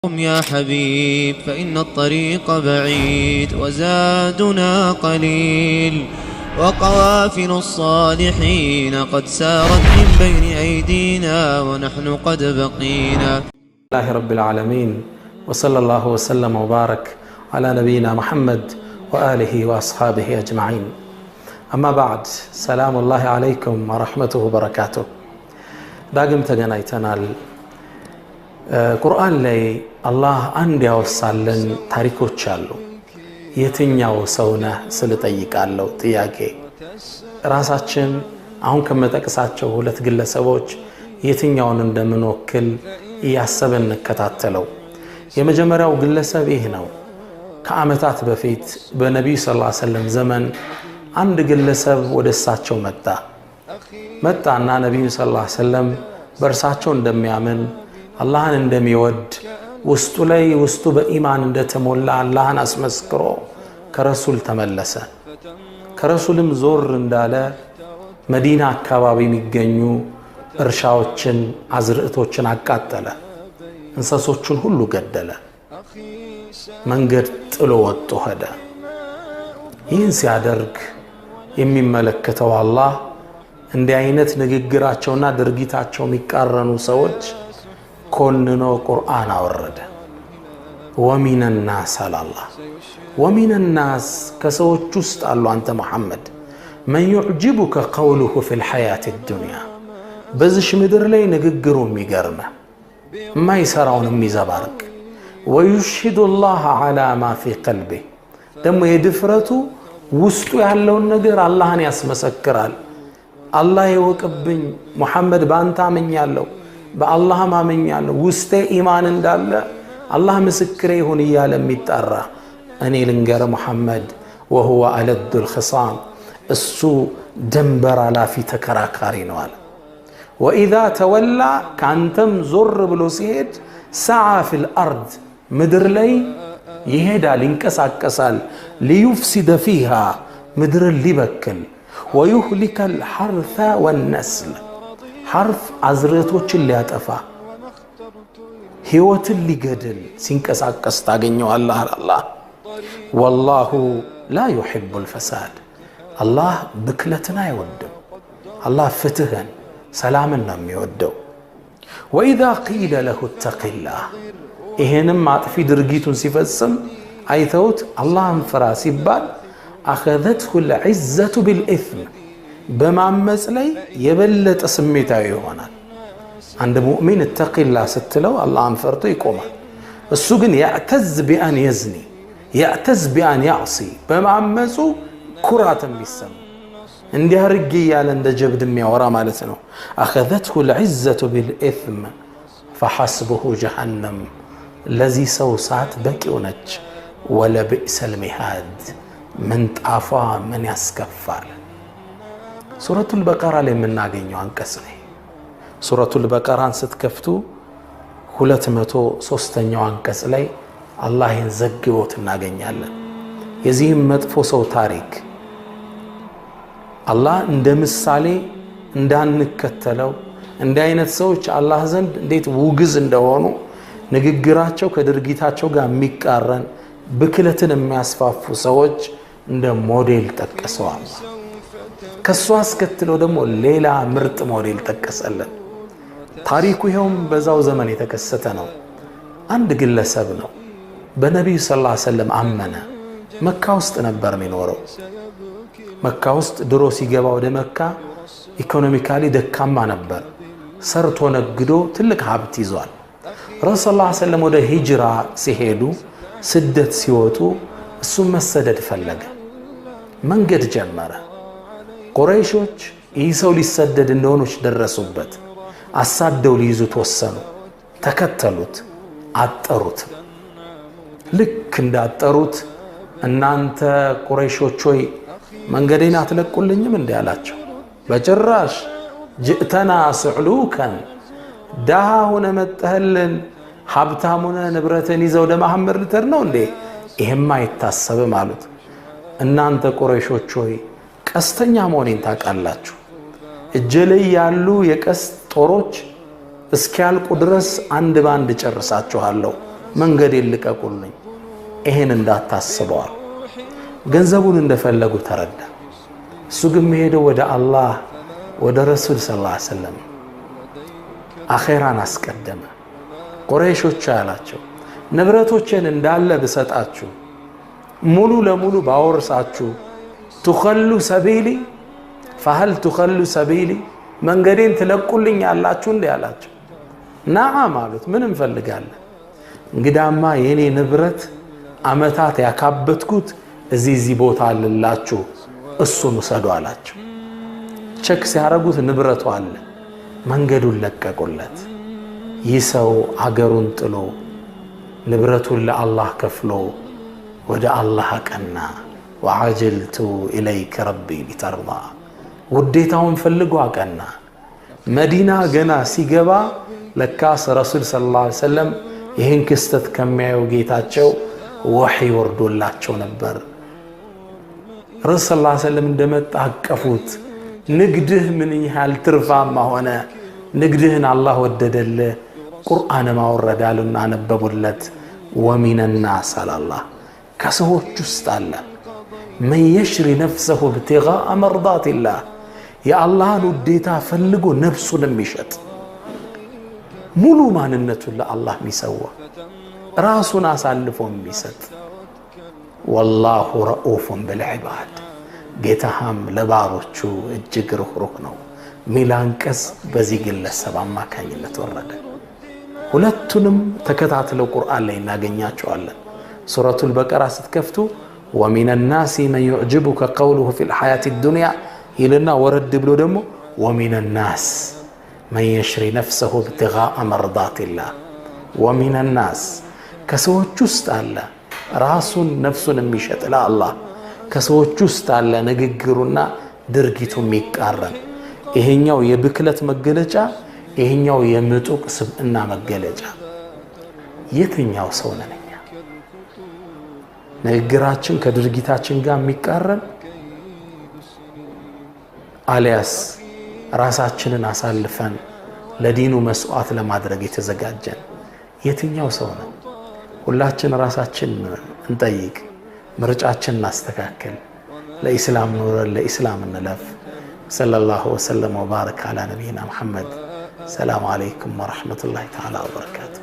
قم يا حبيب فإن الطريق بعيد وزادنا قليل وقوافل الصالحين قد سارت من بين أيدينا ونحن قد بقينا. الله رب العالمين وصلى الله وسلم وبارك على نبينا محمد وآله وأصحابه أجمعين. أما بعد، سلام الله عليكم ورحمته وبركاته. داقم تغنيتنا ቁርአን ላይ አላህ አንድ ያወሳልን ታሪኮች አሉ። የትኛው ሰው ነህ ስል ጠይቃለሁ። ጥያቄ ራሳችን አሁን ከመጠቅሳቸው ሁለት ግለሰቦች የትኛውን እንደምንወክል ያሰበን እንከታተለው። የመጀመሪያው ግለሰብ ይህ ነው። ከዓመታት በፊት በነብዩ ሰለላሁ ዐለይሂ ወሰለም ዘመን አንድ ግለሰብ ወደ እሳቸው መጣና ነብዩ ሰለላሁ ዐለይሂ ወሰለም በእርሳቸው እንደሚያምን አላህን እንደሚወድ ውስጡ በኢማን እንደተሞላ አላህን አስመስክሮ ከረሱል ተመለሰ። ከረሱልም ዞር እንዳለ መዲና አካባቢ የሚገኙ እርሻዎችን፣ አዝርዕቶችን አቃጠለ። እንስሶችን ሁሉ ገደለ። መንገድ ጥሎ ወጥቶ ሄደ። ይህን ሲያደርግ የሚመለከተው አላህ እንዲህ አይነት ንግግራቸውና ድርጊታቸው የሚቃረኑ ሰዎች ኮንኖ ቁርአን አወረደ። ወሚን الناس አላህ ወሚን الناس ከሰዎች ውስጥ አሉ አንተ መሐመድ من يعجبك قوله في الحياة الدنيا በዚህ ምድር ላይ ንግግሩ የሚገርም የማይሰራውን የሚዘባርቅ ويشهد الله على ما في قلبه ደግሞ የድፍረቱ ውስጡ ያለውን ነገር አላህን ያስመሰክራል። አላህ ይወቅብኝ መሐመድ ባንተ አመኛለሁ፣ በአላህ ማመኛለሁ፣ ውስጤ ኢማን እንዳለ አላህ ምስክሬ ይሁን እያለ የሚጣራ እኔ ልንገር መሐመድ وهو ألد الخصام እሱ ደንበር አላፊ ተከራካሪ ነው አለ። وإذا تولى ካንተም ዞር ብሎ ሲሄድ سعى في الأرض ምድር ላይ ይሄዳል፣ ይንቀሳቀሳል። ليفسد فيها ምድር ሊበክል ويهلك الحرث والنسل حرف አዝርዕቶችን ሊያጠፋ ህይወትን ሊገድል ሲንቀሳቀስ ታገኘው አላህ والله لا يحب الفساد አላህ ብክለትን አይወድም። አላህ ፍትህን ሰላምን ነው የሚወደው። وإذا قيل له اتق الله ይሄንም አጥፊ ድርጊቱን ሲፈጽም አይተውት አላህን ፍራ ሲባል أخذته العزة بالإثم በማመጽ ላይ የበለጠ ስሜታዊ ይሆናል። አንድ ሙእሚን اتقilla ስትለው አላህን ፈርቶ ይቆማል። እሱ ግን يعتز بأن يزني يعتز بأن يعصي በማመጹ ኩራትን ቢሰማ እንዲያርግ ያለ እንደ ጀብድ የሚያወራ ማለት ነው። أخذته العزة بالإثم فحسبه جهنم ለዚህ ሰው ሰዓት በቂው ነች። ولبئس المهاد ምንጣፏ ምን ያስከፋል። ሱረቱል በቀራ ላይ የምናገኘው አንቀጽ ነው። ሱረቱል በቀራን ስትከፍቱ 203ኛው አንቀጽ ላይ አላህን ዘግቦት እናገኛለን። የዚህም መጥፎ ሰው ታሪክ አላህ እንደ ምሳሌ እንዳንከተለው እንደ አይነት ሰዎች አላህ ዘንድ እንዴት ውግዝ እንደሆኑ ንግግራቸው ከድርጊታቸው ጋር የሚቃረን ብክለትን የሚያስፋፉ ሰዎች እንደ ሞዴል ጠቀሰው አላህ። ከሷ አስከትለው ደግሞ ሌላ ምርጥ ሞዴል ጠቀሰለን። ታሪኩ ይሄውም በዛው ዘመን የተከሰተ ነው። አንድ ግለሰብ ነው በነብዩ ሰለላሁ ዐለይሂ ወሰለም አመነ። መካ ውስጥ ነበር የሚኖረው። መካ ውስጥ ድሮ ሲገባ ወደ መካ ኢኮኖሚካሊ ደካማ ነበር። ሰርቶ ነግዶ ትልቅ ሀብት ይዟል። ረሱል ሰለላሁ ዐለይሂ ወሰለም ወደ ሂጅራ ሲሄዱ ስደት ሲወጡ እሱ መሰደድ ፈለገ። መንገድ ጀመረ። ቁረይሾች ይህ ሰው ሊሰደድ እንደሆነች ደረሱበት። አሳደው ሊይዙት ወሰኑ። ተከተሉት፣ አጠሩት። ልክ እንዳጠሩት እናንተ ቁረይሾች ሆይ መንገዴን አትለቁልኝም እንዴ አላቸው። በጭራሽ ጅእተና ስዕሉከን ደሃ ሆነ መጠህልን ሀብታም ሆነ ንብረትን ይዘው ለመሐመድ ልትር ነው እንዴ? ይሄማ አይታሰብም አሉት። እናንተ ቁረይሾች ሆይ ቀስተኛ መሆኔን ታውቃላችሁ። እጄ ላይ ያሉ የቀስት ጦሮች እስኪያልቁ ድረስ አንድ ባንድ ጨርሳችኋለሁ። መንገዴን ልቀቁልኝ ይሄን እንዳታስበዋል ገንዘቡን እንደፈለጉ ተረዳ እሱ ግን መሄደው ወደ አላህ ወደ ረሱል ሰለላሁ ዐለይሂ ወሰለም አኺራን አስቀደመ ቁረይሾች አላቸው ንብረቶችን እንዳለ በሰጣችሁ ሙሉ ለሙሉ ባወርሳችሁ تخلوا سبيلي فهل تخلوا سبيلي መንገዴን ትለቁልኝ ያላችሁ እንዴ አላቸው ነዓም አሉት ምን እንፈልጋለን እንግዳማ የኔ ንብረት አመታት ያካበትኩት እዚህ ቦታ አለላችሁ እሱን ወሰዱ አላቸው ቸክ ሲያረጉት ንብረቱ አለ መንገዱን ለቀቁለት ይሰው አገሩን ጥሎ ንብረቱን ለአላህ ከፍሎ ወደ አላህ ቀና وعجلت إليك ربي لترضى وديتهم فلقوا አቀና መዲና ገና ሲገባ ለካስ ረሱል ሰለላሁ ዐለይሂ ወሰለም ይሄን ክስተት ከሚያዩ ጌታቸው ወህይ ወርዶላቸው ነበር ረሱል ሰለላሁ ዐለይሂ ወሰለም እንደመጣ አቀፉት ንግድህ ምን ያህል ትርፋማ ሆነ ንግድህን አላህ ወደደልህ ቁርአን ማወረዳሉና አነበቡለት ومن الناس الله ከሰዎች ውስጥ አለ من يشري نفسه ابتغاء مرضات الله يا الله وديتا فلقو نفسه المشت ملو ماننته الله ميسوا راسنا سالفهم ميست والله رؤوف بالعباد ጌታም ለባሮቹ እጅግ ሩህሩህ ነው ሚላንቀስ በዚህ ግለሰብ አማካኝነት ወረደ ሁለቱንም ተከታትለው ቁርአን ላይ እናገኛቸዋለን ሱረቱል በቀራ ስትከፍቱ ومن الناس من يعجبك قوله في الحياة الدنيا إلنا ورد بلو دمو ومن الناس من يشري نفسه ابتغاء مرضات الله ومن الناس كسوچ ውስጥ አለ ራሱን ነፍሱን የሚሸጥ ለአላህ ከሰዎች ውስጥ አለ ንግግሩና ድርጊቱ የሚቃረን ይሄኛው የብክለት መገለጫ ይሄኛው የምጡቅ ስብዕና መገለጫ የትኛው ሰው ነን ንግግራችን ከድርጊታችን ጋር የሚቃረን አሊያስ ራሳችንን አሳልፈን ለዲኑ መስዋዕት ለማድረግ የተዘጋጀን የትኛው ሰው ነው ሁላችን ራሳችን እንጠይቅ ምርጫችን እናስተካክል ለኢስላም ኑረን ለኢስላም እንለፍ ሰለላሁ ዐለይሂ ወሰለም ወባረከ አላ ነቢይና መሐመድ ሰላም አለይኩም ወራህመቱላሂ ተዓላ ወበረካቱ